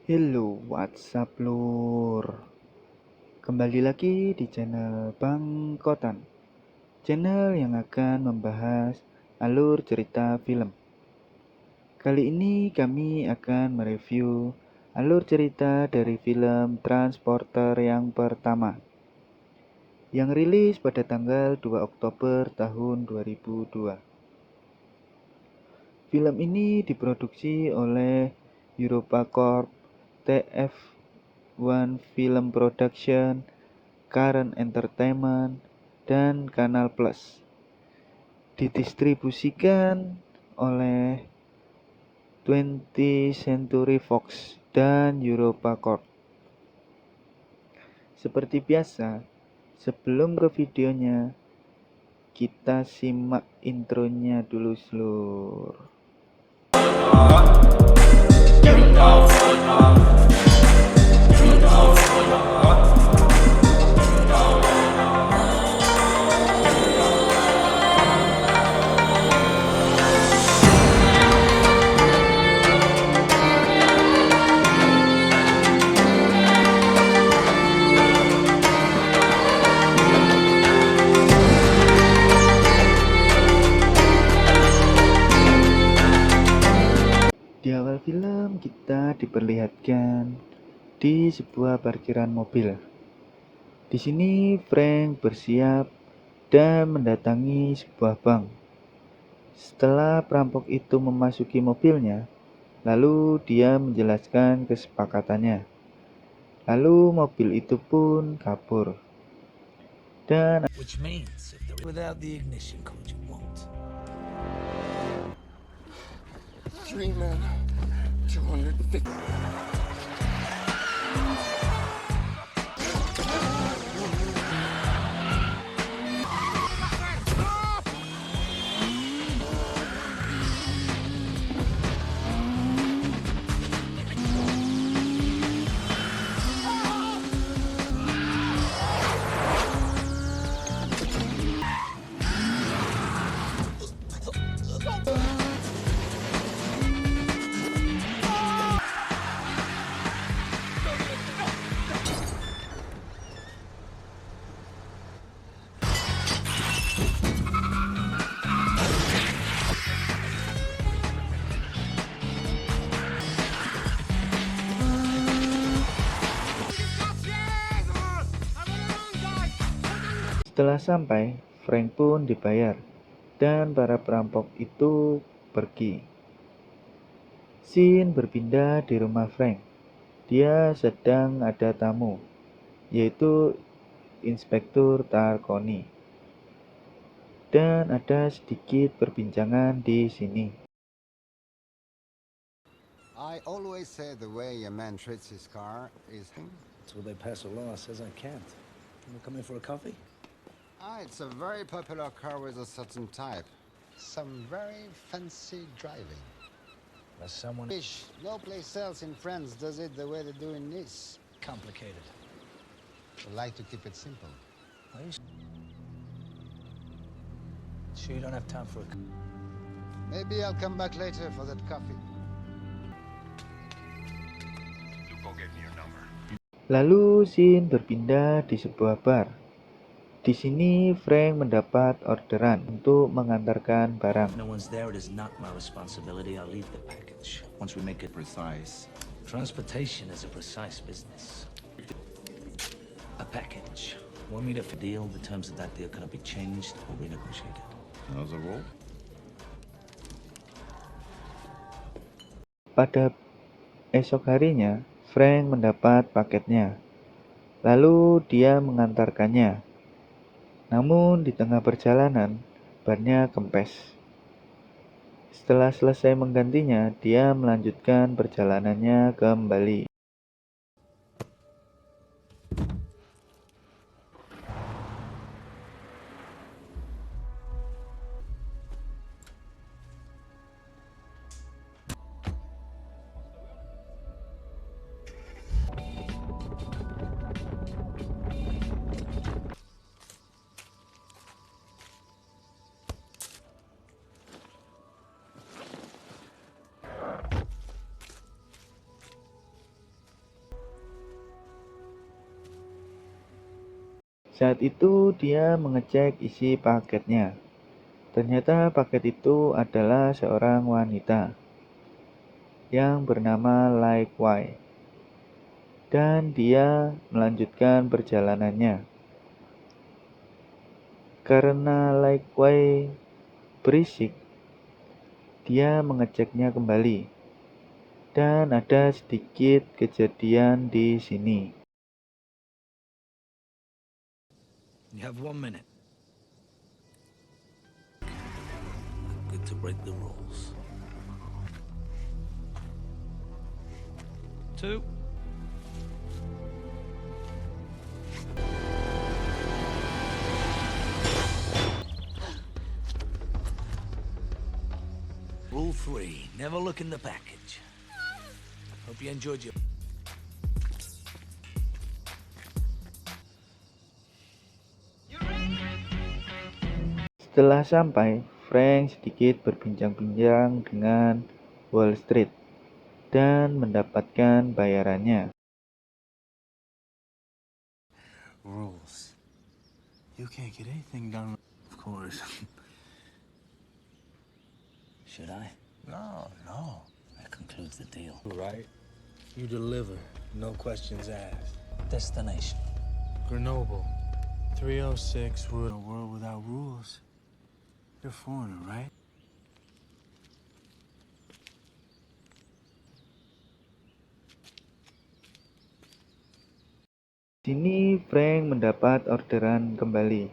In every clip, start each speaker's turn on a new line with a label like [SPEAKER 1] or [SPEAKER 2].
[SPEAKER 1] Hello, what's up lur? Kembali lagi di channel Bang Kotan, channel yang akan membahas alur cerita film. Kali ini kami akan mereview alur cerita dari film Transporter yang pertama, yang rilis pada tanggal 2 Oktober tahun 2002. Film ini diproduksi oleh EuropaCorp, TF1 Film Production, Current Entertainment, dan Kanal Plus. Didistribusikan oleh 20th Century Fox dan EuropaCorp. Seperti biasa, sebelum ke videonya, kita simak intronya dulu seluruh. Di awal film kita diperlihatkan di sebuah parkiran mobil. Di sini Frank bersiap dan mendatangi sebuah bank. Setelah perampok itu memasuki mobilnya, lalu dia menjelaskan kesepakatannya. Lalu mobil itu pun kabur. Dan
[SPEAKER 2] Which means if they're without the ignition code, you won't.
[SPEAKER 3] 3 men, 250.
[SPEAKER 1] setelah sampai, Frank pun dibayar dan para perampok itu pergi. Scene berpindah di rumah Frank. Dia sedang ada tamu, yaitu Inspektur Tarkoni. Dan ada sedikit perbincangan di sini.
[SPEAKER 4] I always say the way a man treats his car is...
[SPEAKER 2] Until they pass a law that says I can't. You wanna come in for a coffee?
[SPEAKER 4] it's a very popular car with a certain type. Some very fancy driving.
[SPEAKER 2] Unless someone
[SPEAKER 4] Fish, no place else in France does it the way they do in Nice.
[SPEAKER 2] complicated.
[SPEAKER 4] I like to keep it simple.
[SPEAKER 2] Are you sure you don't have time for a
[SPEAKER 4] Maybe I'll come back later for that coffee.
[SPEAKER 1] Lalu scene berpindah di sebuah bar. Di sini Frank mendapat orderan untuk mengantarkan barang.
[SPEAKER 2] No one's there, it is not my responsibility. I'll leave the package. Once we make it precise. Transportation is a precise business. A package. Want me to deal? The terms of that deal cannot be changed or renegotiated.
[SPEAKER 3] How's the roll?
[SPEAKER 1] Pada esok harinya, Frank mendapat paketnya. Lalu dia mengantarkannya. Namun di tengah perjalanan, bannya kempes. Setelah selesai menggantinya, dia melanjutkan perjalanannya kembali. Saat itu dia mengecek isi paketnya. Ternyata paket itu adalah seorang wanita yang bernama Lai Kwai. Dan dia melanjutkan perjalanannya. Karena Lai Kwai berisik, dia mengeceknya kembali. Dan ada sedikit kejadian di sini.
[SPEAKER 2] You have 1 minute. Good to break the rules. 2. Rule 3, never look in the package. Hope you enjoyed your...
[SPEAKER 1] Setelah sampai, Frank sedikit berbincang-bincang dengan Wall Street dan mendapatkan bayarannya.
[SPEAKER 3] Rules. You can't get anything done.
[SPEAKER 2] Of course. Should I?
[SPEAKER 3] No, no.
[SPEAKER 2] That concludes the deal.
[SPEAKER 5] Right? You deliver, no questions asked.
[SPEAKER 2] Destination.
[SPEAKER 5] Grenoble, 306 Wood. A world without rules. You're a foreigner, right?
[SPEAKER 1] Di sini Frank mendapat orderan kembali,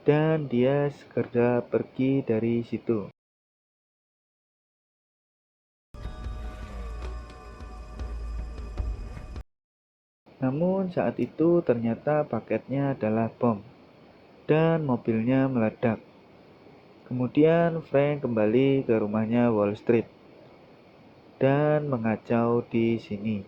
[SPEAKER 1] dan dia segera pergi dari situ. Namun saat itu ternyata paketnya adalah bom, dan mobilnya meledak. Kemudian Frank kembali ke rumahnya Wall Street, dan mengacau di sini.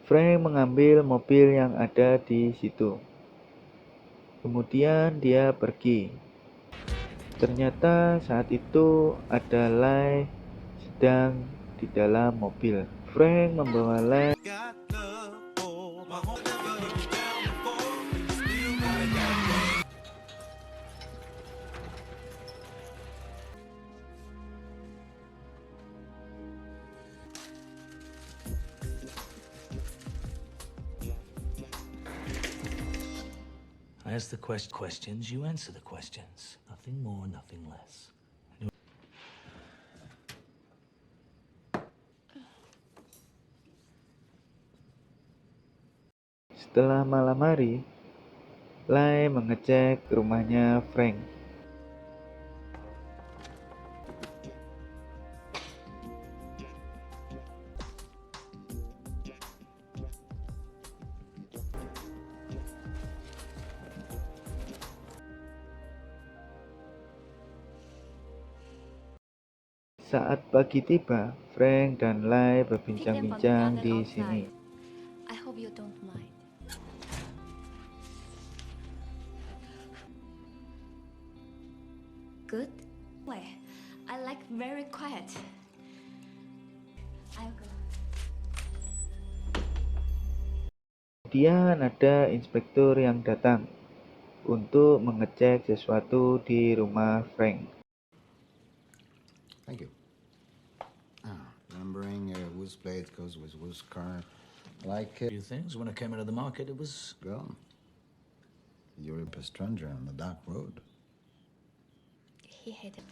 [SPEAKER 1] Frank mengambil mobil yang ada di situ. Kemudian dia pergi. Ternyata saat itu ada Lai sedang di dalam mobil. Frank membawa Lai
[SPEAKER 2] I ask the questions, you answer the questions. Nothing more, nothing less.
[SPEAKER 1] Setelah malam hari, Lai mengecek rumahnya Frank. Saat pagi tiba, Frank dan Lai berbincang-bincang di sini.
[SPEAKER 6] I hope you don't mind. Good? Way. I like very quiet. I'll go.
[SPEAKER 1] Kemudian ada inspektur yang datang untuk mengecek sesuatu di rumah Frank.
[SPEAKER 4] Thank you. Remembering whose blade goes with whose car. Like
[SPEAKER 2] Few things. When I came out of the market, it was...
[SPEAKER 4] gone. You're a stranger on the dark road.
[SPEAKER 6] He hated.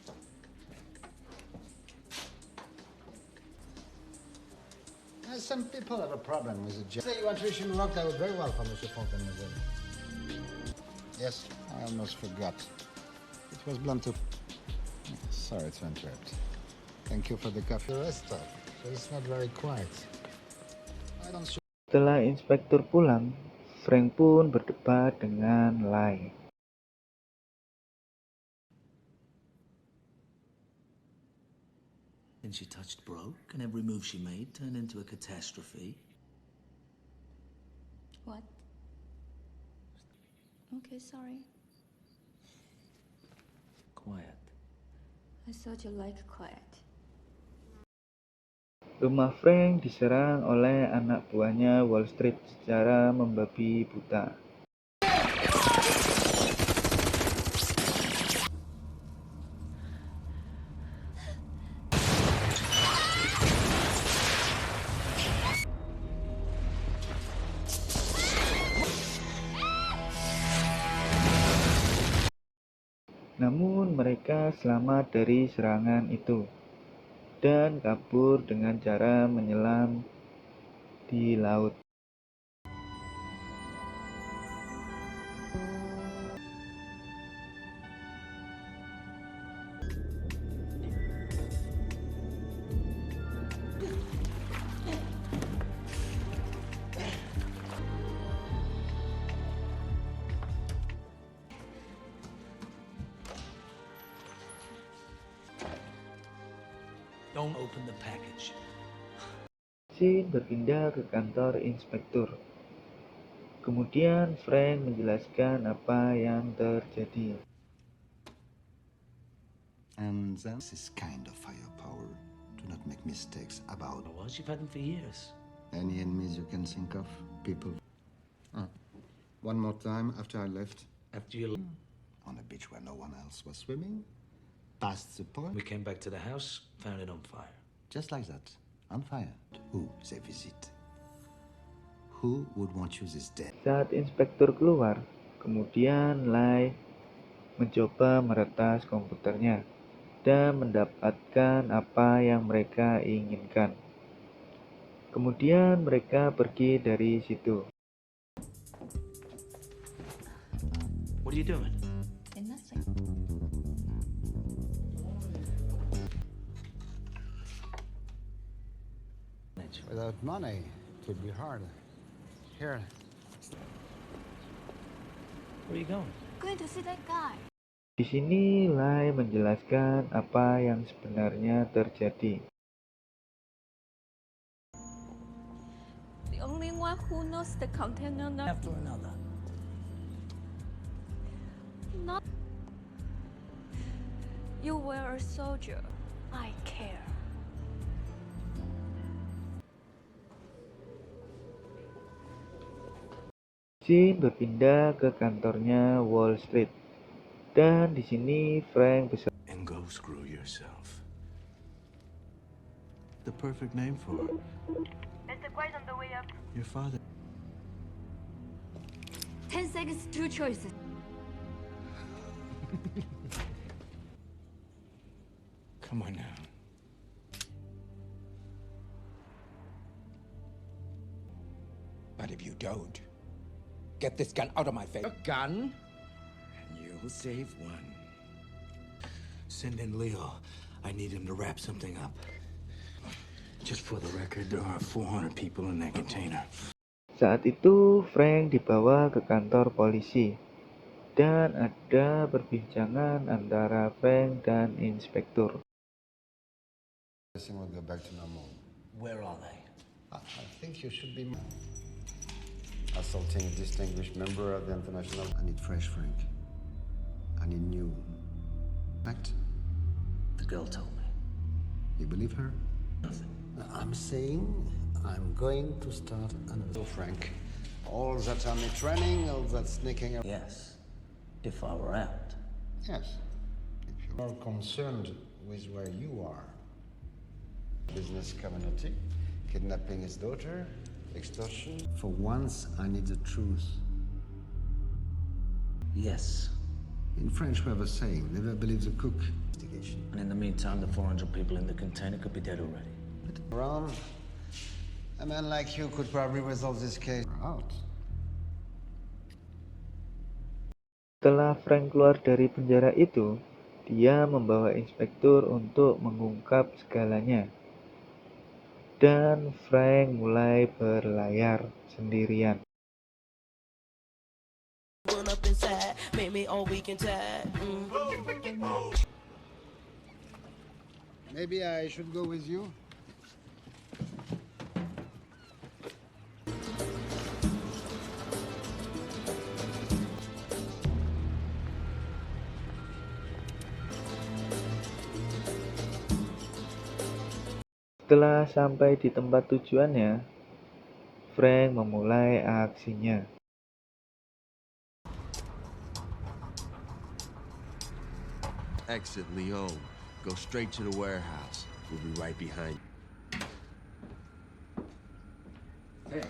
[SPEAKER 4] Some people have a problem with the Say you want to wish him luck, I would very welcome Mr. Fontaine. Yes, I almost forgot. It was blunt to... Sorry to interrupt. Thank you for the coffee. The rest of it. It's not very quiet. I don't...
[SPEAKER 1] Setelah inspektur pulang, Frank pun berdebat dengan Lai.
[SPEAKER 2] Then she touched broke, and every move she made turned into a catastrophe.
[SPEAKER 6] What? Okay, sorry.
[SPEAKER 2] Quiet.
[SPEAKER 6] I thought you liked quiet.
[SPEAKER 1] Rumah Frank diserang oleh anak buahnya Wall Street secara membabi buta. Namun mereka selamat dari serangan itu dan kabur dengan cara menyelam di laut.
[SPEAKER 2] Don't open the package.
[SPEAKER 1] Scene berpindah ke kantor inspektur. Kemudian Frank menjelaskan apa yang terjadi.
[SPEAKER 4] And then this is kind of firepower. Do not make mistakes about
[SPEAKER 2] Otherwise, you've had them for years.
[SPEAKER 4] any enemies you can think of, people. One more time after I left,
[SPEAKER 2] After you
[SPEAKER 4] on a beach where no one else was swimming, past the point,
[SPEAKER 2] we came back to the house, found it on fire.
[SPEAKER 4] just like that, on fire. Who they visit? Who would want you this dead?
[SPEAKER 1] Saat inspektur keluar, kemudian Lai mencoba meretas komputernya dan mendapatkan apa yang mereka inginkan. Kemudian mereka pergi dari situ.
[SPEAKER 2] What are you doing?
[SPEAKER 6] And nothing.
[SPEAKER 4] Without money, it would be hard. Here,
[SPEAKER 2] Where are you going?
[SPEAKER 6] Going to see that guy.
[SPEAKER 1] Di sini Lai menjelaskan apa yang sebenarnya terjadi.
[SPEAKER 6] The only one who knows the container number.
[SPEAKER 2] After another.
[SPEAKER 6] Not. You were a soldier. I care.
[SPEAKER 1] Scene berpindah ke kantornya Wall Street. Dan di sini Frank beserta
[SPEAKER 3] And go screw yourself. The perfect name for it.
[SPEAKER 7] Mr. Quaid on the way up.
[SPEAKER 3] Your father.
[SPEAKER 6] 10 seconds, two choices.
[SPEAKER 3] Come on now.
[SPEAKER 8] But if you don't, get this gun out of my face. A gun? And you'll save one.
[SPEAKER 3] Send in Leo. I need him to wrap something up. Just for the record, there are 400 people in that container.
[SPEAKER 1] Saat itu Frank dibawa ke kantor polisi dan ada perbincangan antara Frank dan inspektur.
[SPEAKER 4] everything will go back to normal.
[SPEAKER 2] Where are they?
[SPEAKER 4] I think you should be assaulting a distinguished member of the international. I need fresh, Frank. I need new. Fact?
[SPEAKER 2] The girl told me.
[SPEAKER 4] You believe her?
[SPEAKER 2] Nothing.
[SPEAKER 4] I'm saying I'm going to start another. So, Frank, all that army training, all that sneaking.
[SPEAKER 2] Yes. If I were out.
[SPEAKER 4] Yes. If you are concerned with where you are, business community, kidnapping his daughter, extortion. For once, I need the truth.
[SPEAKER 2] Yes.
[SPEAKER 4] In French, we have a saying: never believe the cook. Investigation.
[SPEAKER 2] And in the meantime, the 400 people in the container could be dead already.
[SPEAKER 4] Ron, a man like you could probably resolve this case. Out.
[SPEAKER 1] Setelah Frank keluar dari penjara itu, dia membawa inspektur untuk mengungkap segalanya. Dan Frank mulai berlayar sendirian.
[SPEAKER 9] up inside, make me all weak and tired.
[SPEAKER 4] Maybe I should go with you.
[SPEAKER 1] Setelah sampai di tempat tujuannya, Frank memulai aksinya.
[SPEAKER 10] Exit Leon. Go straight to the warehouse. We'll be right behind you. Hey.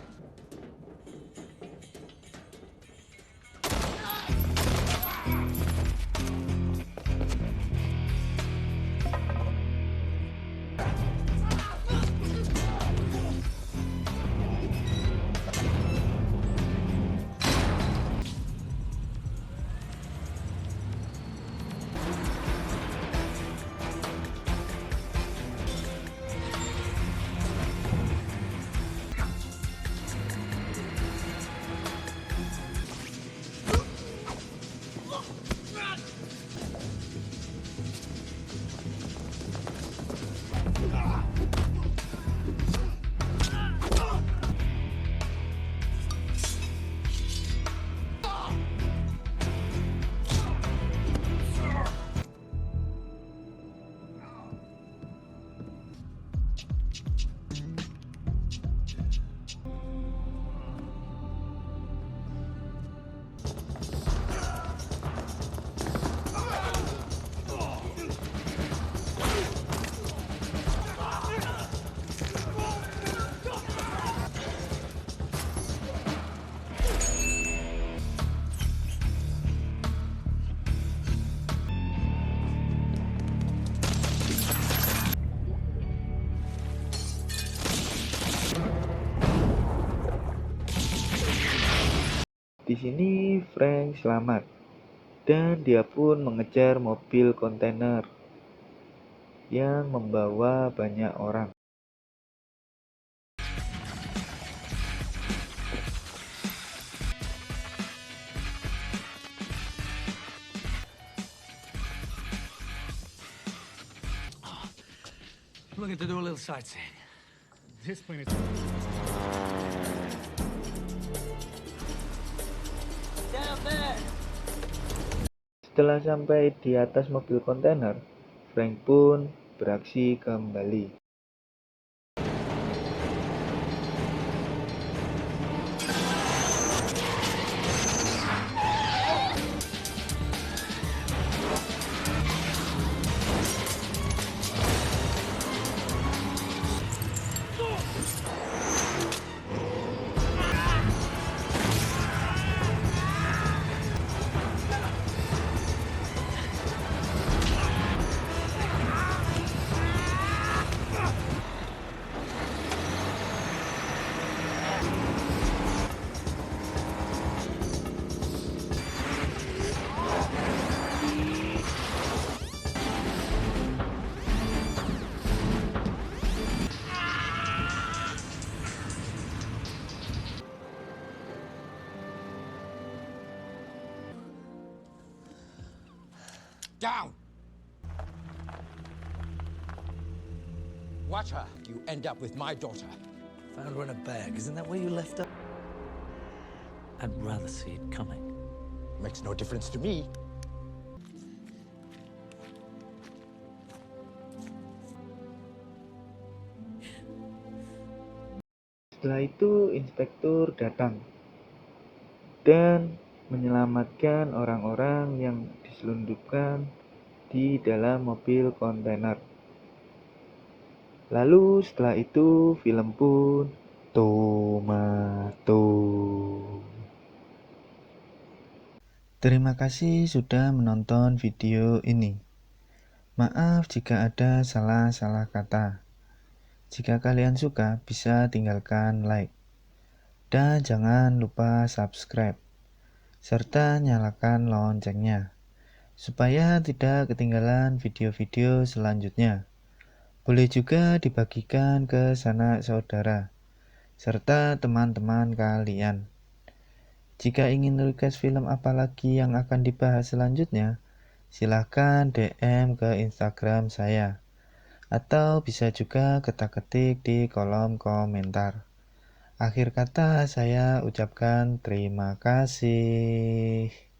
[SPEAKER 1] Di sini Frank selamat, dan dia pun mengejar mobil kontainer yang membawa banyak orang.
[SPEAKER 2] I'm looking to do a little sightseeing.
[SPEAKER 3] This plane is...
[SPEAKER 1] Setelah sampai di atas mobil kontainer, Frank pun beraksi kembali.
[SPEAKER 8] Down! Watch her. You end up with my daughter.
[SPEAKER 2] Found her in a bag. Isn't that where you left her? I'd rather see it coming.
[SPEAKER 8] Makes no difference to me.
[SPEAKER 1] Setelah itu inspektur datang dan menyelamatkan orang-orang yang diselundupkan di dalam mobil kontainer. Lalu setelah itu film pun tomato. Terima kasih sudah menonton video ini. Maaf jika ada salah-salah kata. Jika kalian suka, bisa tinggalkan like. Dan jangan lupa subscribe, serta nyalakan loncengnya, supaya tidak ketinggalan video-video selanjutnya. Boleh juga dibagikan ke sanak saudara, serta teman-teman kalian. Jika ingin request film apa lagi yang akan dibahas selanjutnya, silahkan DM ke Instagram saya. Atau bisa juga ketik di kolom komentar. Akhir kata saya ucapkan terima kasih.